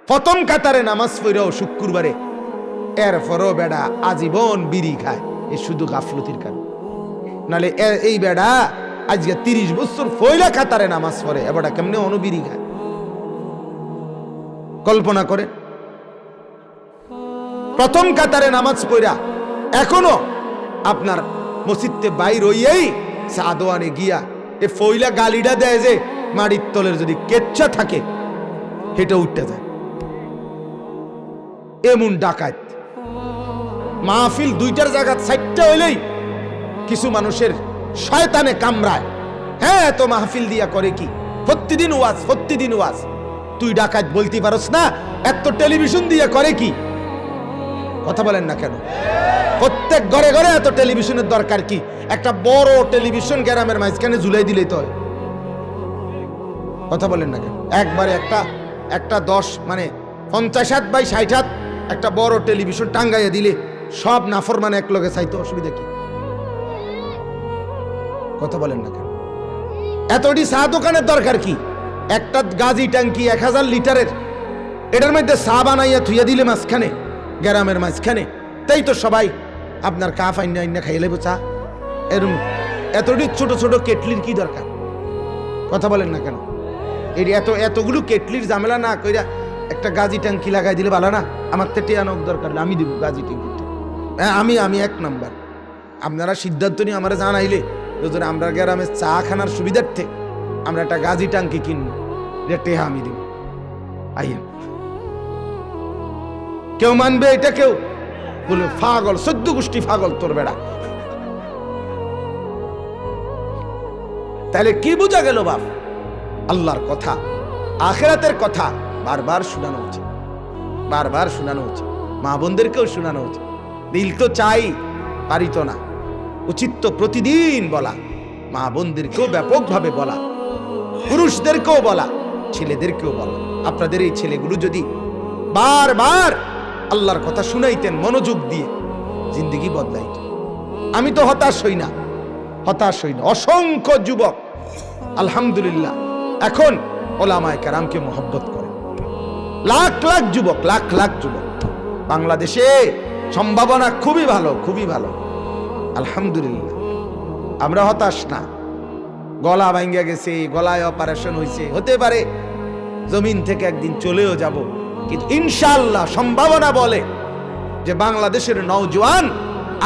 প্রথম কাতারে নামাজ পড়াও শুক্রবারে, এরপরও বেড়া আজীবন বিড়ি খায়, এ শুধু গাফলতির কারণ। নালে এই বেড়া আজকে 30 বছর পয়লা কাতারে নামাজ পড়ে, এবারটা কেমনে অনুবিড়ি খায় কল্পনা করে। প্রথম কাতারে নামাজ পড়া এখনো আপনার মসজিদে বাইর হইয়াই সাদওয়ানে গিয়া এ ফইলা গালিটা দেয় যে মাটির তলের যদি কেচ্ছা থাকে হেটা উঠতে যায়। এমন ডাকাত মাহফিল 2টার জায়গা 4টা হইলেই কিছু মানুষের শয়তানে কামড়ায়। হ্যাঁ, তো মাহফিল দিয়া করে কি? প্রতিদিন ওয়াজ। তুই ডাকাত বলতে পারস না? এত টেলিভিশন দিয়ে করে কি? কথা বলেন না কেন? প্রত্যেক ঘরে ঘরে এত টেলিভিশনের দরকার কি? একটা বড় টেলিভিশন গ্রামের মাঝখানে ঝুলাই দিলেই তো হয়। কথা বলেন না কেন? একবারে একটা 10 মানে 50 হাত বাই 60 হাত একটা বড় টেলিভিশন টাঙ্গাইয়া দিলে সব নাফরমান এক লগে চাইতে অসুবিধা কি? কথা বলেন না কেন? এতটি চা দোকানের দরকার কি? একটা গাজি ট্যাঙ্কি 1000 লিটারের, এটার মধ্যে চা বানাইয়া থুইয়া দিলে মাঝখানে, গ্রামের মাঝখানে, তাই তো সবাই আপনার কাপ আইনা খাইয়ে লেবো চা। এরম এতটি ছোট ছোট কেটলির কি দরকার? কথা বলেন না কেন? এই এতগুলো কেটলির ঝামেলা না কইরা একটা গাজি ট্যাঙ্কি লাগাই দিলে ভালো না? আমার তো টেয়ানোর দরকার, আমি দিব গাজি ট্যাঙ্কি। হ্যাঁ, আমি 1 নাম্বার। আপনারা সিদ্ধান্ত নিয়ে আমরা জানাইলে আমরা গ্রামে চা খানার সুবিধার্থে আমরা একটা গাজি ট্যাঙ্কি কিনবো, টেহা আমি দিব। আইয়া কেউ মানবে এটা? কেউ বলে পাগল, 14 গোষ্ঠী পাগল তোর বেড়া। তাহলে কি বোঝা গেল বাপ? আল্লাহর কথা, আখিরাতের কথা বারবার শোনানো উচিত, বারবার শোনানো উচিত, মা বোনদেরকেও শোনানো উচিত। দিল তো চাই, পারিত না, উচিত তো প্রতিদিন বলা, মা বোনদেরকেও ব্যাপকভাবে বলা, পুরুষদেরকেও বলা, ছেলেদেরকেও বলা। আপনাদের এই ছেলেগুলো যদি বারবার আল্লাহর কথা শুনাইতেন মনোযোগ দিয়ে, জিন্দগি বদলাইত। আমি তো হতাশ হই না। অসংখ্য যুবক আলহামদুলিল্লাহ এখন ওলামায়ে কেরামকে মহব্বত করে। লাখ লাখ যুবক বাংলাদেশে সম্ভাবনা খুবই ভালো আলহামদুলিল্লাহ। আমরা হতাশ না। গলা ভাঙ্গা গেছে, গলায় অপারেশন হয়েছে, হতে পারে জমিন থেকে একদিন চলেও যাব, কিন্তু ইনশাআল্লাহ সম্ভাবনা বলে যে বাংলাদেশের নওজোয়ান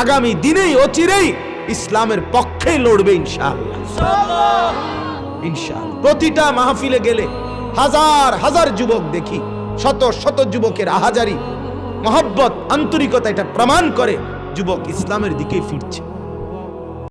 আগামী দিনেই অচিরেই ইসলামের পক্ষে লড়বে ইনশাআল্লাহ। প্রতিটা মাহফিলে গেলে হাজার যুবক দেখি, শত যুবকের আহাজারি, মহব্বত, আন্তরিকতা, এটা প্রমাণ করে যুবক ইসলামের দিকে ফিরছে।